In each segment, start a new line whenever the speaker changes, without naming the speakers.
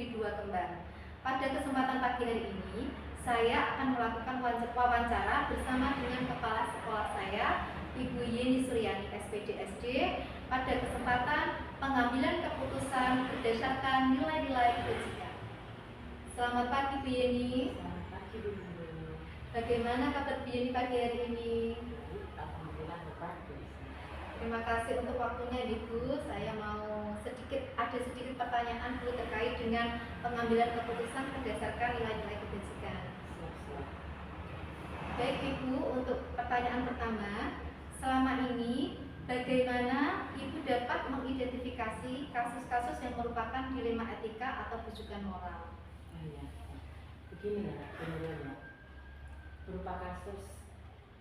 menjadi dua kembar. Pada kesempatan pagi hari ini, saya akan melakukan wawancara bersama dengan kepala sekolah saya, Ibu Yeni Suryani SPD SD, pada kesempatan pengambilan keputusan berdasarkan nilai-nilai kebajikan. Selamat pagi Bu Yeni.
Selamat pagi Bu.
Bagaimana kabar Bu Yeni pagi hari ini?
Alhamdulillah bagus.
Terima kasih untuk waktunya Ibu. Saya mau ada sedikit pertanyaan Bu terkait dengan pengambilan keputusan berdasarkan nilai-nilai kebajikan.
Siap-siap.
Baik Ibu, untuk pertanyaan pertama, selama ini bagaimana Ibu dapat mengidentifikasi kasus-kasus yang merupakan dilema etika atau bujukan moral?
Ya. Begini ya, kemudian berupa kasus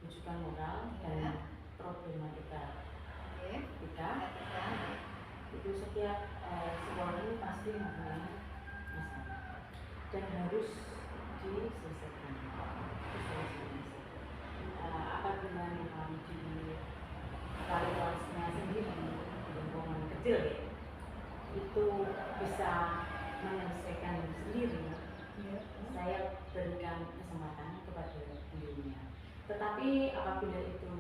bujukan moral dan problematika etika. Itu setiap sekolah ini pasti mempunyai masalah dan harus diselesaikan. Apabila memang di kualitasnya sendiri di lingkungan kecil ya, itu bisa menyelesaikan sendiri, saya berikan kesempatan kepada dirinya. Tetapi apabila itu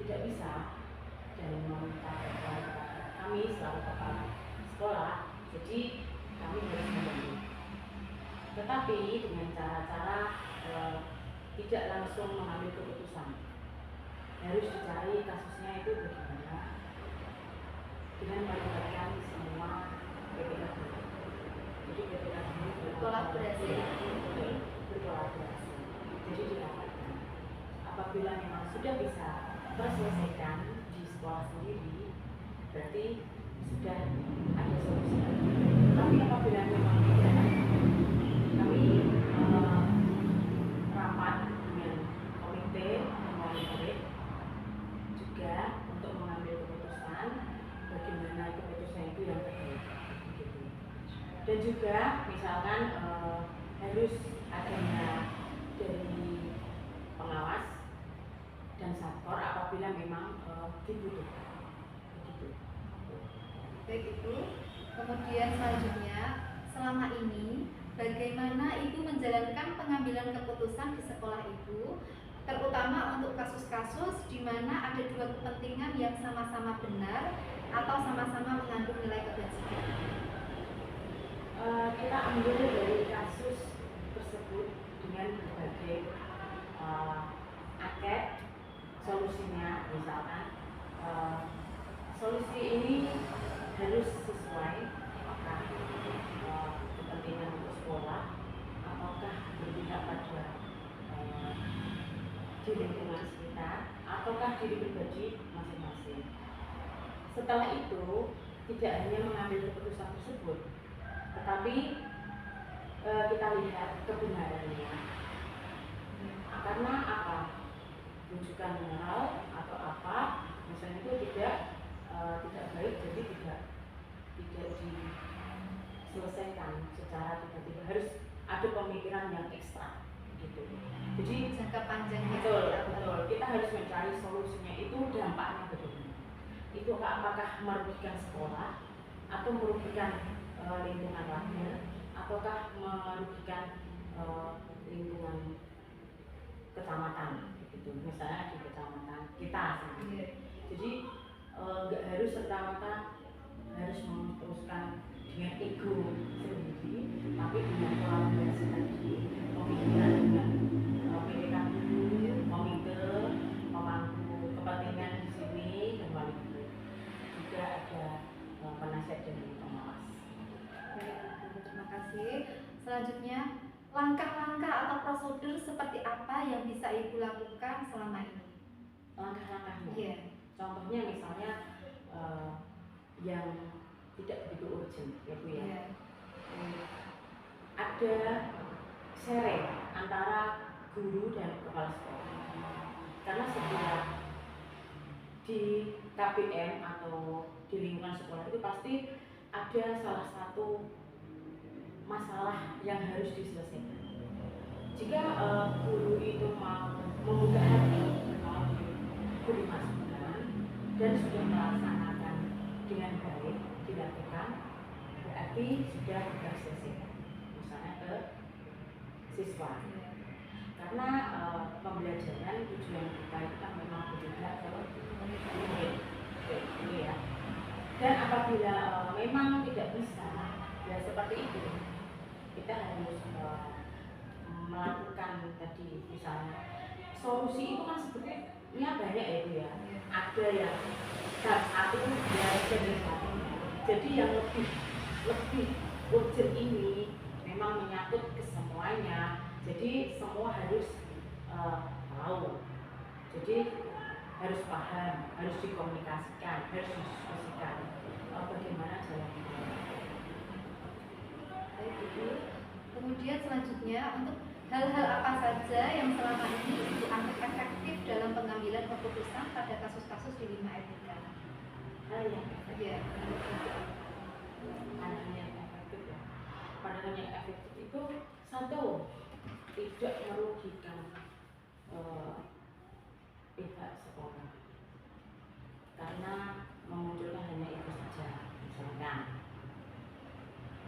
tidak bisa dan meminta kepada kami selaku kepala sekolah, jadi kami harus membantu. Tetapi dengan cara-cara tidak langsung mengambil keputusan, harus dicari kasusnya itu bagaimana dengan melibatkan semua PPK. Jadi PPK ini berkolaborasi. Jadi didapatkan apabila memang sudah bisa terselesaikan di sekolah sendiri, berarti sudah ada solusi. Tapi apabila memang tidak, kami rapat dengan komite monitoring juga untuk mengambil keputusan bagaimana keputusan itu yang terbaik. Dan juga misalkan harus adanya dari pengawas dan satpol apabila memang dibutuhkan. Begitu.
Baik Ibu. Kemudian selanjutnya, selama ini bagaimana Ibu menjalankan pengambilan keputusan di sekolah Ibu, terutama untuk kasus-kasus di mana ada dua kepentingan yang sama-sama benar atau sama-sama mengandung nilai kebajikan?
Kita ambil dari kasus tersebut dengan berbagai angket solusinya, misalkan solusi ini harus sesuai apakah kepentingan untuk sekolah, ataukah berpihak pada di lingkungan sekitar, ataukah diri pribadi masing-masing. Setelah itu tidak hanya mengambil keputusan tersebut, tetapi kita lihat kebenarannya. Karena apa? Rujukan moral atau apa? Misalnya itu tidak baik, jadi tidak diselesaikan secara tiba-tiba. Harus ada pemikiran yang ekstra, gitu. Jadi
jangka panjangnya.
Betul. Kita harus mencari solusinya itu dampaknya bagaimana. Itu apakah merugikan sekolah atau merugikan lingkungan lahir, ataukah merugikan lingkungan kecamatan, gitu. Misalnya di kecamatan kita sendiri. Jadi nggak harus serta-merta harus memutuskan dengan ego sendiri, tapi dengan kolaborasi tadi, pemikiran dengan PPK dulu, komite, pemangku kepentingan di sini, dan wali juga ada penasihat dari pengawas.
Terima kasih. Selanjutnya, langkah-langkah atau prosedur seperti apa yang bisa Ibu lakukan selama ini?
Langkah-langkahnya?
Iya.
Contohnya misalnya yang tidak begitu urgent, ya Bu ya.
Yeah.
Ada sharing antara guru dan kepala sekolah. Karena setelah di KPM atau di lingkungan sekolah itu pasti ada salah satu masalah yang harus diselesaikan. Jika guru itu mau membuka hati, mau diberi masukan dan sudah melaksanakan dengan baik dilakukan, berarti berarti sudah terselesaikan misalnya ke siswa. Karena pembelajaran tujuan kita itu kan memang bergerak ke murid, gitu ya. Dan apabila memang tidak bisa, ya seperti itu, kita harus melakukan tadi misalnya solusi itu kan sebetulnya banyak ya Bu ya. Ada yang satu ya jenis satu. Jadi yang lebih urgent ini memang menyangkut ke semuanya. Jadi semua harus tahu. Jadi harus paham, harus dikomunikasikan, harus didiskusikan bagaimana jalannya.
Baik Ibu. Kemudian selanjutnya untuk hal-hal apa saja yang selama ini dianggap efektif dalam pengambilan keputusan pada kasus-kasus di 5 etika?
Hal yang efektif.
Iya.
Pandangan yang efektif ya. Pandangan yang efektif itu satu, tidak merugikan pihak sekolah karena memunculkan hanya itu saja misalkan,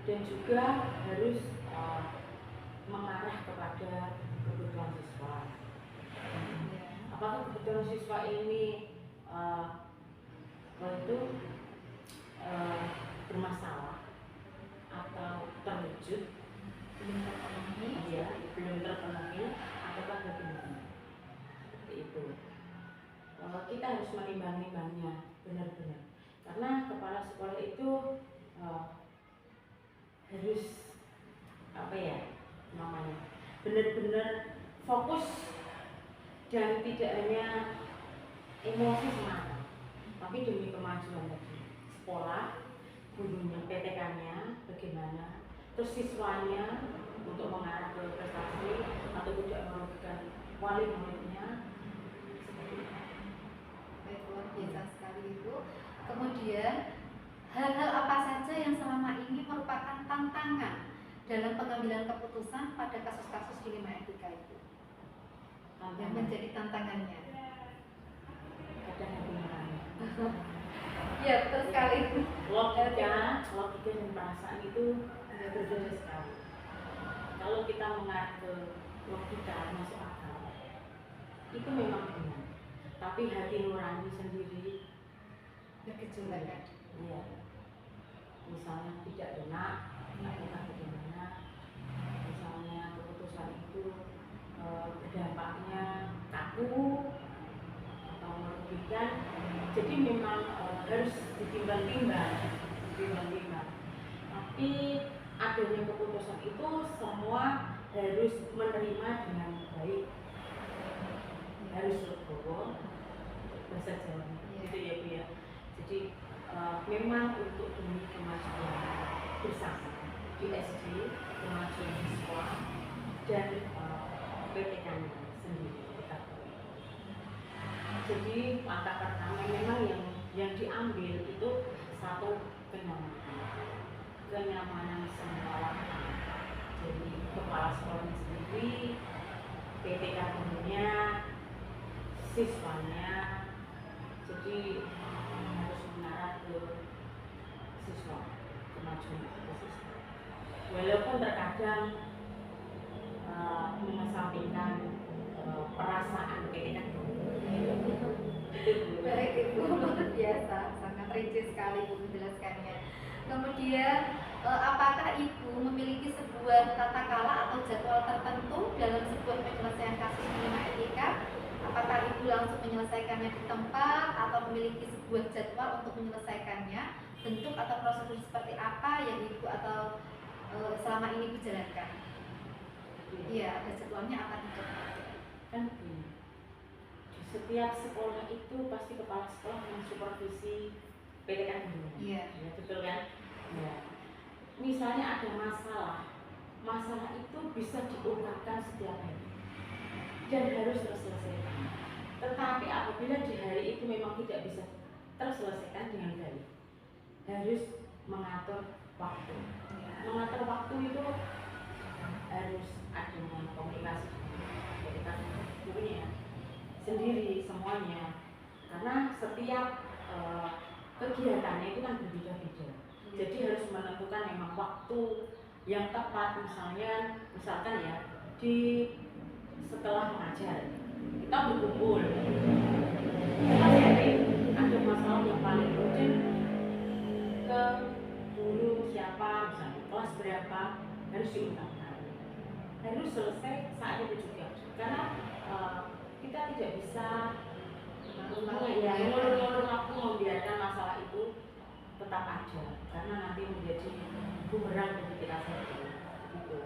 dan juga harus mengarah kepada kebutuhan siswa. Apakah kebutuhan siswa ini bermasalah atau terwujud belum terpenuhi ataukah bagaimana, seperti itu. Kita harus menimbang-nimbangnya benar-benar, karena kepala sekolah itu harus apa ya namanya, benar-benar fokus dan tidak hanya emosi semata, tapi demi kemajuan tadi sekolah, gurunya, PTK-nya bagaimana, terus siswanya untuk mengarah ke prestasi atau tidak merugikan wali muridnya, seperti itu.
Baik, luar biasa sekali Ibu. Kemudian hal-hal apa saja yang selama ini merupakan tantangan dalam pengambilan keputusan pada kasus-kasus di 5 etika itu? Yang menjadi tantangannya.
Kadang kebenarannya.
Ya, betul sekali.
Logika dan perasaan itu berbeda sekali. Kalau kita mengarah ke logika masuk akal, itu memang benar. Tapi hati nurani sendiri
Bergejolak.
Iya. Misalnya tidak benar, apakah bagaimana? Misalnya keputusan itu dampaknya kaku atau merugikan. Jadi memang harus ditimbang-timbang. Tapi adanya keputusan itu semua harus menerima dengan baik, harus legowo, bahasa Jawa gitu ya Bu ya. Jadi memang untuk demi kemajuan bersama di SD, kemajuan siswa dan PTK-nya sendiri. Jadi langkah pertama memang yang diambil itu satu kenyamanan semua, jadi kepala sekolahnya sendiri, PTK gurunya, siswanya. Jadi harus mengarah ke siswa, kemajuan ke siswa. Walaupun terkadang mengesampingkan perasaan PTK guru.
Baik Ibu, luar biasa, sangat rinci sekali Ibu menjelaskannya. Kemudian apakah Ibu memiliki sebuah tata cara atau jadwal tertentu dalam sebuah penyelesaian kasus di 5 etika? Apakah Ibu langsung menyelesaikannya di tempat atau memiliki sebuah jadwal untuk menyelesaikannya? Bentuk atau prosedur seperti apa yang Ibu atau selama ini Ibu jalankan? Iya, ada jadwalnya apa tidak?
Kan begini, di setiap sekolah itu pasti kepala sekolah mensupervisi PTK gurunya.
Iya.
Ya, betul kan? Ya. Misalnya ada masalah itu bisa diungkapkan setiap hari dan harus terselesaikan. Tetapi apabila di hari itu memang tidak bisa terselesaikan dengan baik, harus mengatur waktu. Mengatur waktu itu harus adanya komunikasi dengan gurunya sendiri semuanya, karena setiap kegiatannya itu kan berbeda-beda. Jadi harus menentukan memang waktu yang tepat, misalkan ya di setelah mengajar kita berkumpul, kita sharing ada masalah yang paling urgent ke guru siapa, misalnya kelas berapa, harus diungkapkan, harus selesai saat itu juga, karena kita tidak bisa mengulur-ulur waktu membiarkan masalah itu tetap ada, karena nanti menjadi bumerang bagi kita sendiri. Gitu.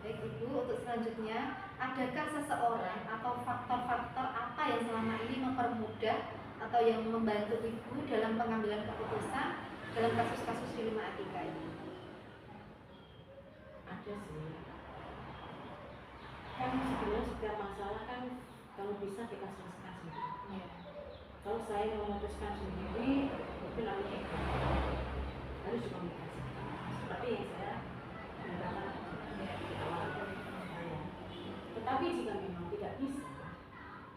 Baik Ibu, untuk selanjutnya, adakah seseorang atau faktor-faktor apa yang selama ini mempermudah atau yang membantu Ibu dalam pengambilan keputusan dalam kasus-kasus dilema etika ini?
Ada sih. Kan sebenarnya setiap masalah kan kalau bisa kita selesaikan sendiri.
Ya.
Kalau saya memutuskan sendiri, itu namanya ego. Harus dikomunikasikan. Seperti yang saya katakan di awal saya. Tetapi jika memang tidak bisa,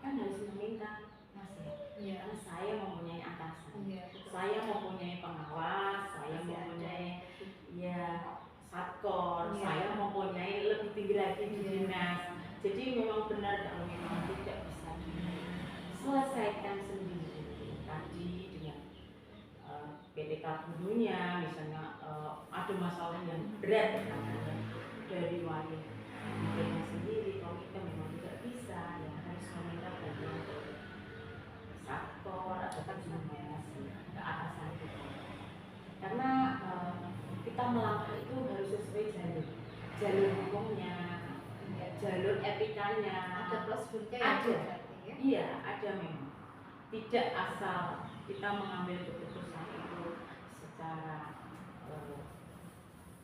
kan harus meminta nasihat.
Ya.
Karena saya mempunyai atasan,
Ya,
saya mempunyai pengawas, saya mempunyai ya satkor, saya mempunyai lebih tinggi lagi di dinas. Jadi memang benar kalau memang tidak bisa selesaikan sendiri tadi dengan PTK gurunya, misalnya ada masalah yang berat dari wali muridnya sendiri, kalau kita memang tidak bisa, ya harus meminta bantuan dari satkor atau koordinasi ke atasan kita. Karena kita melangkah itu harus sesuai jalur hukumnya, jalur etikanya.
Ada prosedurnya
Ada.
ya?
Iya, ada memang. Tidak asal kita mengambil keputusan itu secara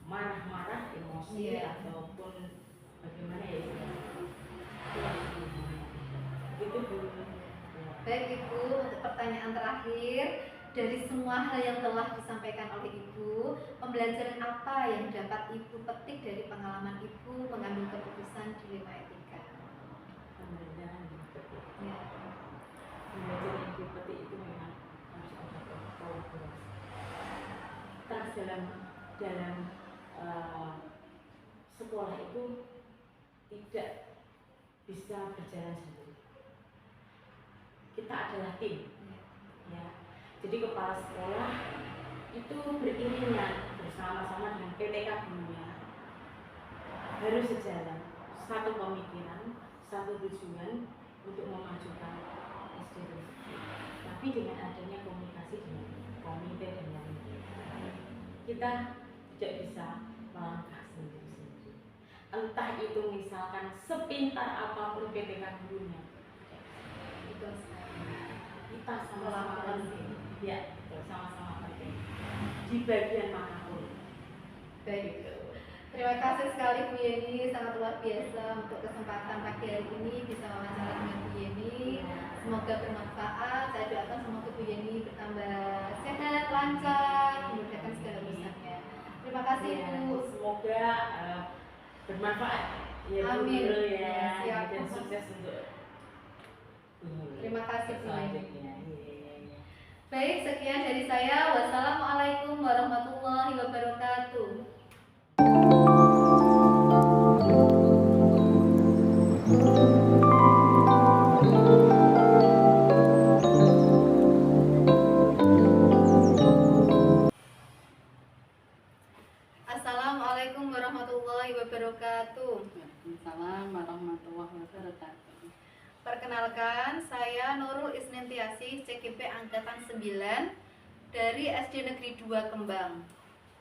marah-marah, emosi, ataupun bagaimana ya itu dulu.
Baik Ibu, untuk pertanyaan terakhir, dari semua hal yang telah disampaikan oleh Ibu, pembelajaran apa yang dapat Ibu petik dari pengalaman Ibu mengambil keputusan dilema etika?
Pembelajaran yang dipetik.
Ya.
Pembelajaran yang dipetik itu memang harus ada kolaborasi. Dalam sekolah itu tidak bisa berjalan sendiri. Kita adalah tim, ya. Jadi kepala sekolah itu beriringan bersama-sama dengan PTK gurunya, harus sejalan, satu pemikiran, satu tujuan untuk memajukan SDG. Tapi dengan adanya komunikasi dengan komite dan lain-lain, kita tidak bisa melangkah sendiri-sendiri. Entah itu misalkan sepintar apapun PTK gurunya, kita sama-sama penting, ya, sama-sama penting di bagian manapun.
Baik. Terima kasih sekali Bu Yeni, sangat luar biasa untuk kesempatan pagi hari ini bisa wawancara dengan Bu Yeni. Semoga bermanfaat. Saya doakan semoga Bu Yeni bertambah sehat, lancar, memudahkan segala urusannya. Terima kasih Bu.
Semoga bermanfaat. Ya,
amin.
Ya,
siap.
Dan sukses untuk
terima kasih Bu Yeni.
Baik,
sekian dari saya. Wassalamualaikum warahmatullahi wabarakatuh. Assalamualaikum warahmatullahi wabarakatuh.
Waalaikumsalam warahmatullahi wabarakatuh.
Perkenalkan, saya Nurul Isnintiasih, CGP Angkatan 9 dari SD Negeri 2 Kembang.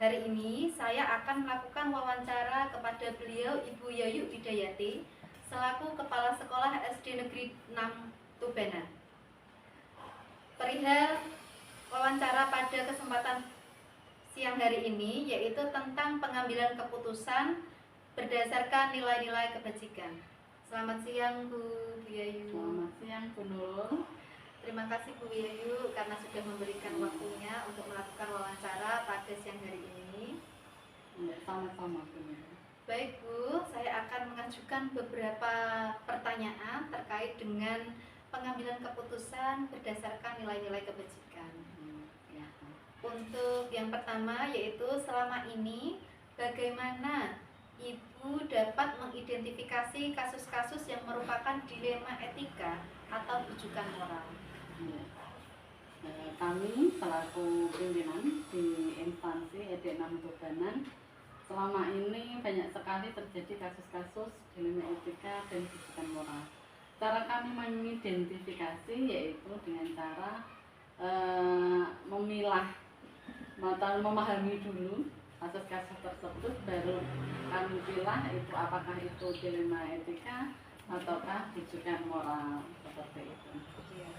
Hari ini saya akan melakukan wawancara kepada beliau Ibu Yayu Widayati selaku Kepala Sekolah SD Negeri 6 Tubanan. Perihal wawancara pada kesempatan siang hari ini yaitu tentang pengambilan keputusan berdasarkan nilai-nilai kebajikan. Selamat siang Bu Yayu.
Selamat siang Bu Nurul.
Terima kasih Bu Yayu karena sudah memberikan waktunya untuk melakukan wawancara pada siang hari ini.
Ya, sama-sama Bu Nurul.
Baik Bu, saya akan mengajukan beberapa pertanyaan terkait dengan pengambilan keputusan berdasarkan nilai-nilai kebajikan.
Ya.
Untuk yang pertama yaitu selama ini bagaimana Ibu dapat mengidentifikasi kasus-kasus yang merupakan dilema etika atau rujukan moral.
Ya. Kami selaku pimpinan di instansi ED6 Tubanan, selama ini banyak sekali terjadi kasus-kasus dilema etika dan rujukan moral. Cara kami mengidentifikasi yaitu dengan cara memilah atau memahami dulu kasus-kasus tersebut, baru kami pilah itu apakah itu dilema etika ataukah rujukan moral, seperti itu.
Ya.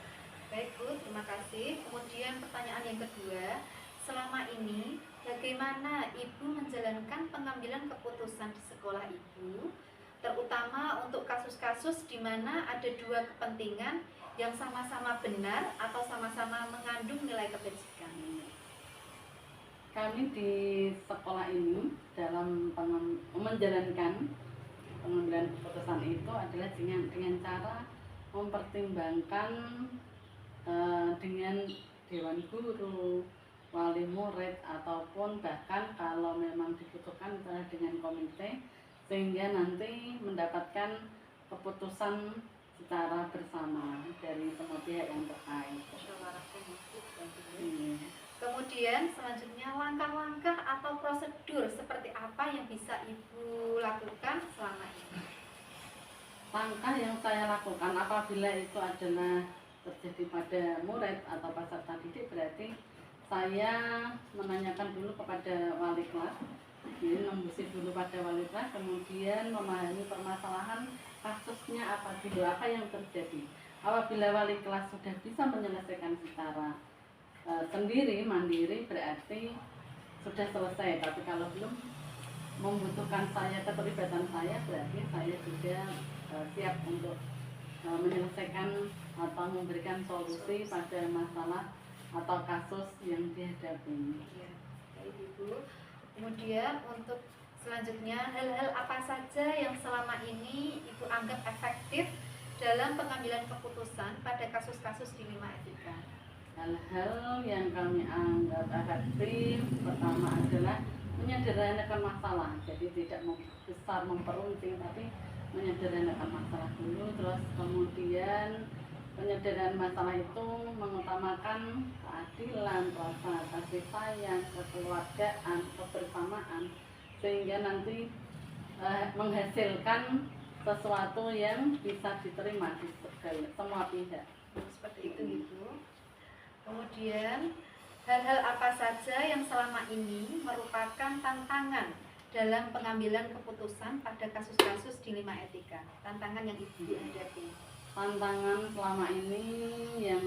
Baik Bu, terima kasih. Kemudian pertanyaan yang kedua, selama ini bagaimana Ibu menjalankan pengambilan keputusan di sekolah Ibu, terutama untuk kasus-kasus di mana ada dua kepentingan yang sama-sama benar atau sama-sama mengandung nilai kebajikan.
Kami di sekolah ini dalam menjalankan pengambilan keputusan itu adalah dengan cara mempertimbangkan dengan dewan guru, wali murid, ataupun bahkan kalau memang dibutuhkan adalah dengan komite, sehingga nanti mendapatkan keputusan secara bersama dari semua pihak yang terkait.
Kemudian selanjutnya langkah-langkah atau prosedur seperti apa yang bisa Ibu lakukan selama ini?
Langkah yang saya lakukan apabila itu adalah terjadi pada murid atau peserta didik, berarti saya menanyakan dulu kepada wali kelas, jadi nembusi dulu pada wali kelas, kemudian memahami permasalahan kasusnya apa dulu, apa yang terjadi. Apabila wali kelas sudah bisa menyelesaikan secara sendiri, mandiri, berarti sudah selesai. Tapi kalau belum membutuhkan saya, keterlibatan saya, berarti saya juga siap untuk menyelesaikan atau memberikan solusi pada masalah atau kasus yang dihadapi.
Ya, baik Ibu. Kemudian untuk selanjutnya, hal-hal apa saja yang selama ini Ibu anggap efektif dalam pengambilan keputusan pada kasus-kasus dilema etika?
Hal-hal yang kami anggap efektif pertama adalah menyederhanakan masalah, jadi tidak besar memperunting, tapi menyederhanakan masalah dulu. Terus kemudian penyederhanaan masalah itu mengutamakan keadilan, rasa kasih sayang, kekeluargaan, kebersamaan, sehingga nanti menghasilkan sesuatu yang bisa diterima di semua pihak.
Seperti itu Ibu. Kemudian hal-hal apa saja yang selama ini merupakan tantangan dalam pengambilan keputusan pada kasus-kasus dilema etika? Tantangan yang Ibu hadapi.
Tantangan selama ini yang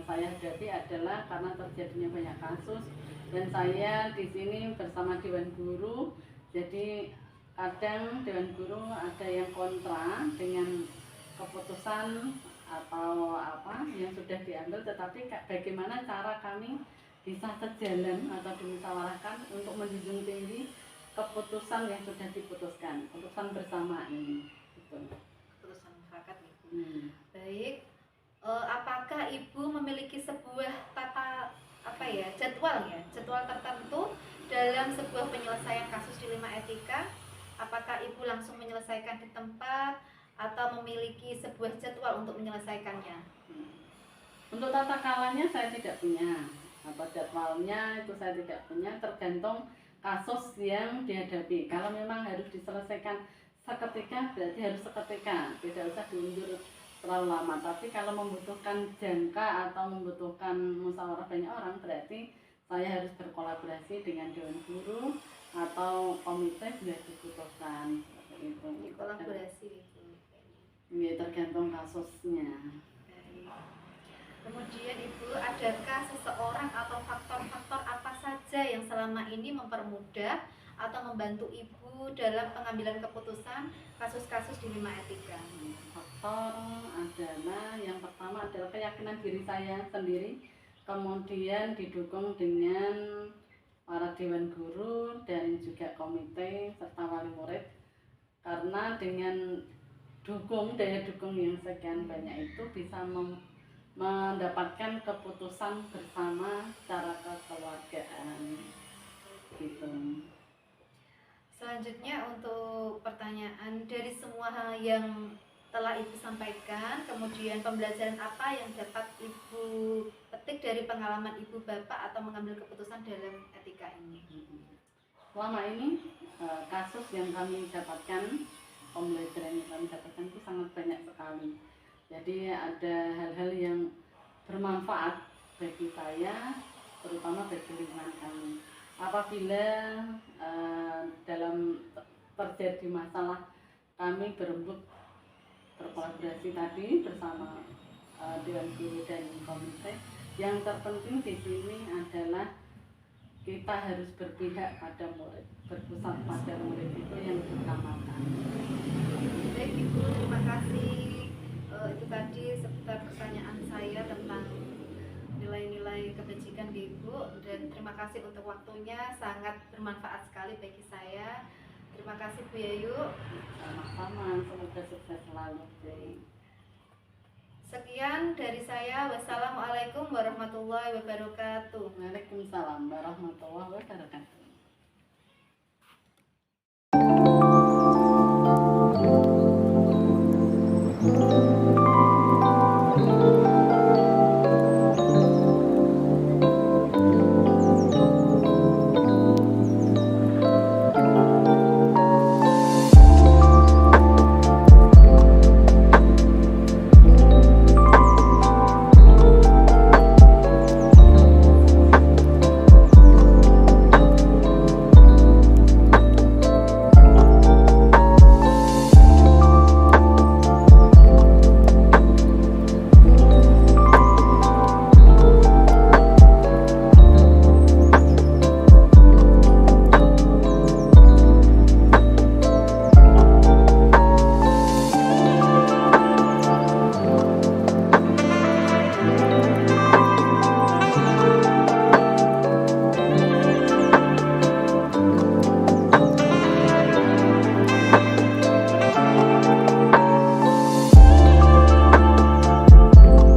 saya hadapi adalah karena terjadinya banyak kasus, dan saya di sini bersama dewan guru, jadi kadang dewan guru ada yang kontra dengan keputusan atau apa yang sudah diambil, tetapi bagaimana cara kami bisa sejalan atau dimusyawarahkan untuk menjunjung tinggi keputusan yang sudah diputuskan, keputusan bersama ini. Gitu.
Keputusan mufakat Ibu. Baik, apakah Ibu memiliki sebuah jadwal tertentu dalam sebuah penyelesaian kasus dilema etika? Apakah Ibu langsung menyelesaikan di tempat atau memiliki sebuah jadwal untuk menyelesaikannya?
Untuk tata kalanya saya tidak punya, atau jadwalnya itu saya tidak punya, tergantung kasus yang dihadapi. Kalau memang harus diselesaikan seketika, berarti harus seketika, tidak usah diundur terlalu lama. Tapi kalau membutuhkan jangka atau membutuhkan musyawarah banyak orang, berarti saya harus berkolaborasi dengan dewan guru atau komite bila dibutuhkan, seperti itu.
Kolaborasi itu.
Ya, tergantung kasusnya.
Baik. Kemudian Ibu, adakah seseorang atau faktor-faktor apa saja yang selama ini mempermudah atau membantu Ibu dalam pengambilan keputusan kasus-kasus dilema etika?
Faktor adalah yang pertama adalah keyakinan diri saya sendiri, kemudian didukung dengan para dewan guru dan juga komite serta wali murid, karena dengan daya dukung yang sekian banyak itu bisa mendapatkan keputusan bersama secara kekeluargaan gitu.
Selanjutnya untuk pertanyaan, dari semua hal yang telah Ibu sampaikan, kemudian pembelajaran apa yang dapat Ibu petik dari pengalaman Ibu Bapak atau mengambil keputusan dalam etika ini?
Selama ini kasus yang kami dapatkan, pembelajaran yang kami dapatkan itu sangat banyak sekali. Jadi ada hal-hal yang bermanfaat bagi saya, terutama bagi lingkungan kami. Apabila dalam terjadi masalah, kami berembuk berkolaborasi tadi bersama Dewan Guru dan komite. Yang terpenting di sini adalah kita harus berpihak pada murid, berpusat pada murid itu yang diutamakan.
Baik Ibu, terima kasih. Itu tadi seputar pertanyaan saya tentang nilai-nilai kebajikan di Ibu, dan terima kasih untuk waktunya, sangat bermanfaat sekali bagi saya. Terima kasih Bu Yayu.
Sama-sama, semoga sukses selalu.
Sekian dari saya. Wassalamualaikum warahmatullahi wabarakatuh.
Waalaikumsalam warahmatullahi wabarakatuh.